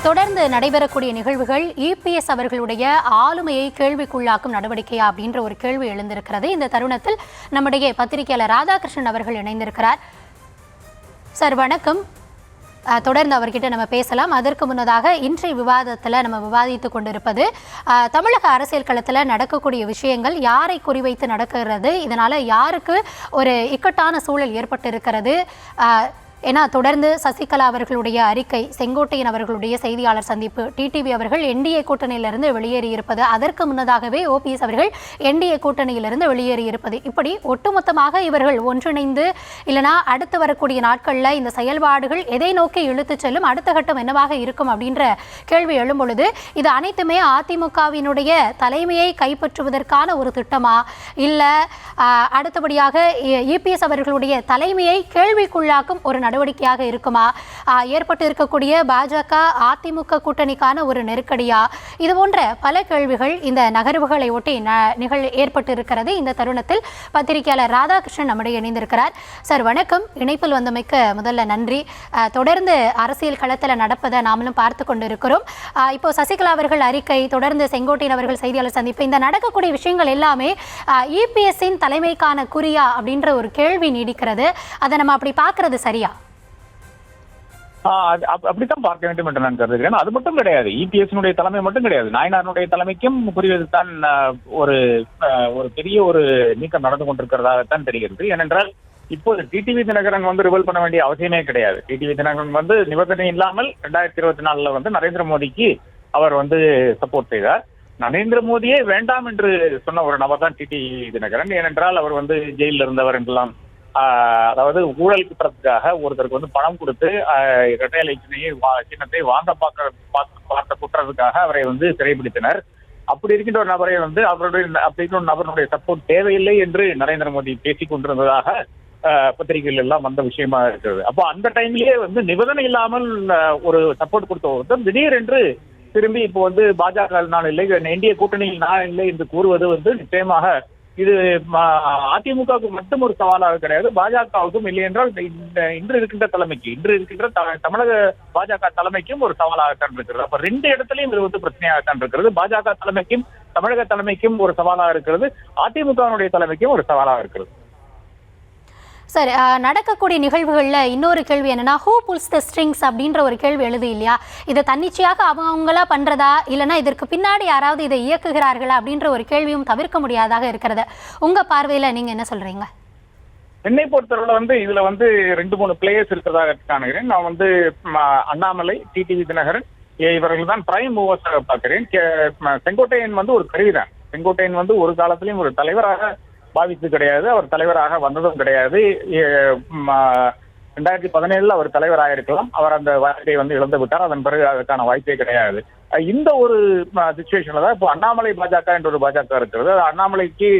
தொடர்ந்து நடைபெறக்கூடிய நிகழ்வுகள் இபிஎஸ் அவர்களுடைய ஆளுமையை கேள்விக்குள்ளாக்கும் நடவடிக்கையா அப்படின்ற ஒரு கேள்வி எழுந்திருக்கிறது. இந்த தருணத்தில் நம்முடைய பத்திரிகையாளர் ராதாகிருஷ்ணன் அவர்கள் இணைந்திருக்கிறார். சார் வணக்கம். தொடர்ந்து அவர்கிட்ட நம்ம பேசலாம். அதற்கு முன்னதாக இன்றைய விவாதத்தில் நம்ம விவாதித்து கொண்டிருப்பது தமிழக அரசியல் களத்தில் நடக்கக்கூடிய விஷயங்கள் யாரை குறிவைத்து நடக்கிறது, இதனால் யாருக்கு ஒரு இக்கட்டான சூழல் ஏற்பட்டு இருக்கிறது. ஏன்னா தொடர்ந்து சசிகலா அவர்களுடைய அறிக்கை, செங்கோட்டையன் அவர்களுடைய செய்தியாளர் சந்திப்பு, டிடிவி அவர்கள் என்டிஏ கூட்டணியிலிருந்து வெளியேறியிருப்பது, அதற்கு முன்னதாகவே ஓபிஎஸ் அவர்கள் என்டிஏ கூட்டணியிலிருந்து வெளியேறியிருப்பது, இப்படி ஒட்டுமொத்தமாக இவர்கள் ஒன்றிணைந்து இல்லைனா அடுத்து வரக்கூடிய நாட்களில் இந்த செயல்பாடுகள் எதை நோக்கி இழுத்து செல்லும், அடுத்த கட்டம் என்னவாக இருக்கும் அப்படின்ற கேள்வி எழும் பொழுது இது அனைத்துமே அதிமுகவினுடைய தலைமையை கைப்பற்றுவதற்கான ஒரு திட்டமா, இல்லை அடுத்தபடியாக இபிஎஸ் அவர்களுடைய தலைமையை கேள்விக்குள்ளாக்கும் ஒரு நடவடிக்கையாக இருக்குமா, ஏற்பட்டு இருக்கக்கூடிய பாஜக அதிமுக கூட்டணிக்கான ஒரு நெருக்கடியா, இது போன்ற பல கேள்விகள் இந்த நகர்வுகளை ஒட்டி ஏற்பட்டு இருக்கிறது. இந்த தருணத்தில் பத்திரிகையாளர் ராதாகிருஷ்ணன் நம்முடைய இணைந்திருக்கிறார். சார் வணக்கம். இணைப்பில் வந்தமைக்கு முதல்ல நன்றி. தொடர்ந்து அரசியல் களத்தில் நடப்பதை நாமளும் பார்த்து கொண்டு இருக்கிறோம். இப்போ சசிகலா அவர்கள் அறிக்கை, தொடர்ந்து செங்கோட்டையன் அவர்கள் செய்தியாளர் சந்திப்பு, இந்த நடக்கக்கூடிய விஷயங்கள் எல்லாமே இபிஎஸ்ஸின் தலைமைக்கான குறியா அப்படின்ற ஒரு கேள்வி நீடிக்கிறது. அதை நம்ம அப்படி பார்க்கறது சரியா? அப்படித்தான் பார்க்க வேண்டும் என்று நான் கருதுகிறேன். அது மட்டும் கிடையாது, இபிஎஸ்னுடைய தலைமை மட்டும் கிடையாது, நாயனாருடைய தலைமைக்கும் புரிவதுதான் ஒரு பெரிய ஒரு நீக்கம் நடந்து கொண்டிருக்கிறதாகத்தான் தெரிகிறது. ஏனென்றால் இப்போது டிடிவி தினகரன் ரிவல் பண்ண வேண்டிய அவசியமே கிடையாது. டிடிவி தினகரன் நிபந்தனை இல்லாமல் 2024 நரேந்திர மோடிக்கு அவர் சப்போர்ட் செய்தார். நரேந்திர மோடியே வேண்டாம் என்று சொன்ன ஒரு நபர் தான் டிடிவி தினகரன். ஏனென்றால் அவர் ஜெயிலில் இருந்தவர் என்றெல்லாம், அதாவது ஊழல் குற்றத்துக்காக ஒருத்தருக்கு பணம் கொடுத்து இரட்டையலை சின்னத்தை வாங்க பார்த்த குற்றத்துக்காக அவரை சிறைப்பிடித்தனர். அப்படி இருக்கின்ற ஒரு நபரை அப்படி ஒரு நபருடைய சப்போர்ட் தேவையில்லை என்று நரேந்திர மோடி பேசிக் கொண்டிருந்ததாக பத்திரிகைகள் எல்லாம் வந்த விஷயமா இருக்கிறது. அப்போ அந்த டைம்லயே நிபந்தனை இல்லாமல் ஒரு சப்போர்ட் கொடுத்த ஒருத்தர் திடீரென்று திரும்பி இப்போ பாஜக நான் இல்லை, என்டிஏ கூட்டணியில் நான் இல்லை என்று கூறுவது நிச்சயமாக இது அதிமுகவுக்கு மட்டும் ஒரு சவாலாக கிடையாது, பாஜகவுக்கும் இல்லை என்றால் இன்று இருக்கின்ற தமிழக பாஜக தலைமைக்கும் ஒரு சவாலாகத்தான் இருக்கிறது. அப்ப ரெண்டு இடத்துலையும் இது பிரச்சனையாகத்தான் இருக்கிறது. பாஜக தலைமைக்கும் தமிழக தலைமைக்கும் ஒரு சவாலாக இருக்கிறது, அதிமுகவினுடைய தலைமைக்கும் ஒரு சவாலாக இருக்கிறது. சரி, நடக்கக்கூடிய நிகழ்வுகளில் இன்னொரு கேள்வி என்னன்னா, ஹூ புல்ஸ் த ஸ்ட்ரிங்ஸ் அப்படின்ற ஒரு கேள்வி எழுது இல்லையா? இதை தன்னிச்சையாக அவங்களா பண்றதா, இல்லைன்னா இதற்கு பின்னாடி யாராவது இதை இயக்குகிறார்களா அப்படின்ற ஒரு கேள்வியும் தவிர்க்க முடியாதாக இருக்கிறது. உங்க பார்வையில நீங்க என்ன சொல்றீங்க? என்னை பொறுத்தவரை இதுல 2-3 பிளேயர்ஸ் இருக்கிறதாக காணுகிறேன். நான் அண்ணாமலை, டிடிவி தினகரன் இவர்கள் தான் பிரைம் மூவர்ஸாக பார்க்கிறேன். செங்கோட்டையன் ஒரு கருவிதான். செங்கோட்டையன் ஒரு காலத்திலையும் ஒரு தலைவராக பாவித்து கிடையாது, அவர் தலைவராக வந்ததும் கிடையாது. 2017 அவர் தலைவராக இருக்கலாம், அவர் அந்த வாய்ப்பை இழந்து விட்டார். அதன் பிறகு அதற்கான வாய்ப்பே கிடையாது. இந்த ஒரு சிச்சுவேஷன்ல தான் இப்போ அண்ணாமலை பாஜக என்ற ஒரு பாஜக இருக்கிறது. அண்ணாமலைக்கு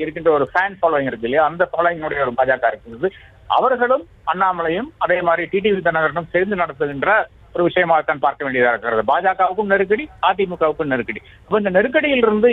இருக்கின்ற ஒரு ஃபேன் ஃபாலோயிங் இருக்கு இல்லையா, அந்த ஃபாலோயிங்குடைய ஒரு பாஜக இருக்கிறது. அவர்களும் அண்ணாமலையும் அதே மாதிரி டிடிவி தினகரனும் சேர்ந்து நடத்துகின்ற ஒரு விஷயமாகத்தான் பார்க்க வேண்டியதாக இருக்கிறது. பாஜகவுக்கும் நெருக்கடி, அதிமுகவுக்கும் நெருக்கடி. அப்ப இந்த நெருக்கடியில் இருந்து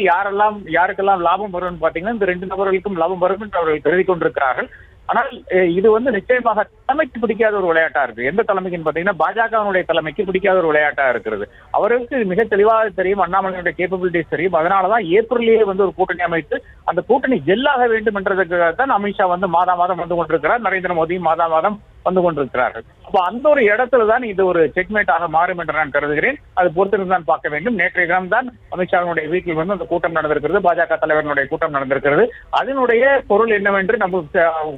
யாருக்கெல்லாம் லாபம் வரும்னு பாத்தீங்கன்னா இந்த ரெண்டு நபர்களுக்கும் லாபம் வரும் என்று அவர்கள் கருதி கொண்டிருக்கிறார்கள். ஆனால் இது நிச்சயமாக தலைமைக்கு பிடிக்காத ஒரு விளையாட்டா இருக்கு. எந்த தலைமைக்குன்னு பாத்தீங்கன்னா பாஜகவினுடைய தலைமைக்கு பிடிக்காத ஒரு விளையாட்டா இருக்கிறது. அவர்களுக்கு மிக தெளிவாக தெரியும், அண்ணாமலையுடைய கேப்பபிலிட்டிஸ் தெரியும். அதனாலதான் ஏப்ரல்லேயே ஒரு கூட்டணி அமைத்து அந்த கூட்டணி ஜெல்லாக வேண்டும் என்றதுக்காக தான் அமித்ஷா மாதம் கொண்டிருக்கிறார், நரேந்திர மோடி மாதம் கொண்டிருக்கிறார்கள். அப்ப அந்த ஒரு இடத்துலதான் இது ஒரு செக்மேட்டாக மாறும் என்று நான் கருதுகிறேன். அது பொறுத்திருந்தான் பார்க்க வேண்டும். நேற்றைய தினம் தான் அமித்ஷாவினுடைய வீட்டில் அந்த கூட்டம் நடந்திருக்கிறது, பாஜக தலைவர்களுடைய கூட்டம் நடந்திருக்கிறது. அதனுடைய பொருள் என்னவென்று நம்ம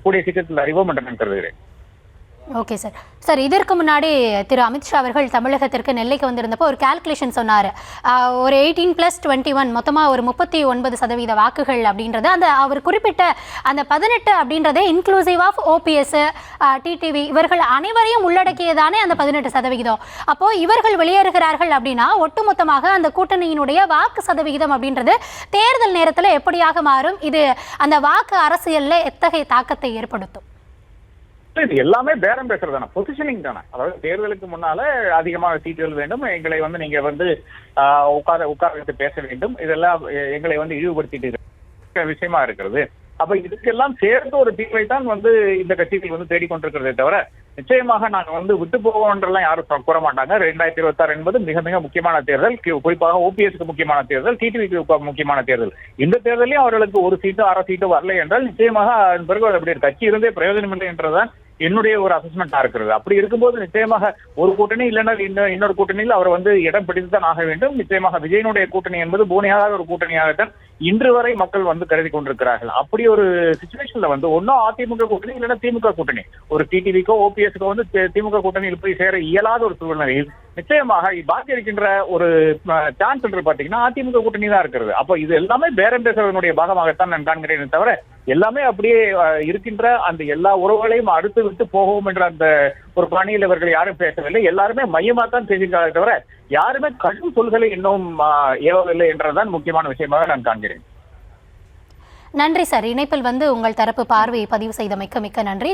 கூடிய சீக்கிரத்தில் அறிவோம் என்று நான் கருதுகிறேன். Okay sir. சார், இதற்கு முன்னாடி திரு அமித்ஷா அவர்கள் தமிழகத்திற்கு நெல்லைக்கு வந்திருந்தப்போ ஒரு கால்குலேஷன் சொன்னார். ஒரு 18+21 மொத்தமாக ஒரு 39% வாக்குகள் அப்படின்றது, அந்த அவர் குறிப்பிட்ட அந்த 18 அப்படின்றதே இன்க்ளூசிவ் ஆஃப் ஓபிஎஸ், டிடிவி இவர்கள் அனைவரையும் உள்ளடக்கியதானே அந்த 18%. அப்போது இவர்கள் வெளியேறுகிறார்கள் அப்படின்னா ஒட்டுமொத்தமாக அந்த கூட்டணியினுடைய வாக்கு சதவிகிதம் அப்படின்றது தேர்தல் நேரத்தில் எப்படியாக மாறும்? இது அந்த வாக்கு அரசியலில் எத்தகைய தாக்கத்தை ஏற்படுத்தும்? இது எல்லாமே பேரம் பேசுறதான, பொசிஷனிங் தானே. அதாவது தேர்தலுக்கு முன்னால அதிகமாக சீட்டுகள் வேண்டும், எங்களை நீங்க உட்கார வைத்து பேச வேண்டும், இதெல்லாம் எங்களை இழிவுபடுத்திட்டு விஷயமா இருக்கிறது. அப்ப இதுக்கெல்லாம் சேர்த்து ஒரு தீர்வை தான் இந்த கட்சிகள் தேடிக்கொண்டிருக்கிறதே தவிர நிச்சயமாக நாங்க விட்டு போவோன்றெல்லாம் யாரும் கூற மாட்டாங்க. 2026 என்பது மிக மிக முக்கியமான தேர்தல். குறிப்பாக ஓபிஎஸ்க்கு முக்கியமான தேர்தல், டிடிவிக்கு முக்கியமான தேர்தல். இந்த தேர்தலையும் அவர்களுக்கு ஒரு சீட்டோ அரை சீட்டோ வரல என்றால் நிச்சயமாக அதன் பிறகு அப்படி கட்சி இருந்தே பிரயோஜனம் இல்லை என்றுதான் என்னுடைய ஒரு அசஸ்மெண்டா இருக்கிறது. அப்படி இருக்கும்போது நிச்சயமாக ஒரு கூட்டணி இல்லைன்னா இன்னொரு கூட்டணியில் அவர் இடம் பிடித்துதான் ஆக வேண்டும். நிச்சயமாக விஜயனுடைய கூட்டணி என்பது போனியாத ஒரு கூட்டணியாகத்தான் இன்று வரை மக்கள் கருதி கொண்டிருக்கிறார்கள். அப்படி ஒரு சிச்சுவேஷன்ல ஒன்னும் அதிமுக கூட்டணி இல்லைன்னா திமுக கூட்டணி, ஒரு டிடிவிக்கோ ஓபிஎஸ்க்கோ திமுக கூட்டணியில் போய் சேர இயலாத ஒரு சூழ்நிலையில் நிச்சயமாக பாக்கி இருக்கின்ற ஒரு சான்ஸ் என்று பாத்தீங்கன்னா அதிமுக கூட்டணி தான் இருக்கிறது. அப்போ இது எல்லாமே பேரம் பேசுவதனுடைய பாகமாகத்தான் நான் காண்கிறேன் தவிர எல்லாமே அப்படியே இருக்கின்ற அந்த எல்லா உறவுகளையும் அடுத்து விட்டு போகவும் என்ற அந்த ஒரு பணியில் இவர்கள் யாரும் பேசவில்லை. எல்லாருமே மையமாத்தான் பேசுகிறார்கள் தவிர யாருமே கடும் சொல்களை இன்னும் ஏவவில்லை என்றதான் முக்கியமான விஷயமாக நான் காண்கிறேன். நன்றி சார். இணைப்பில் உங்கள் தரப்பு பார்வையை பதிவு செய்தமைக்க மிக்க நன்றி.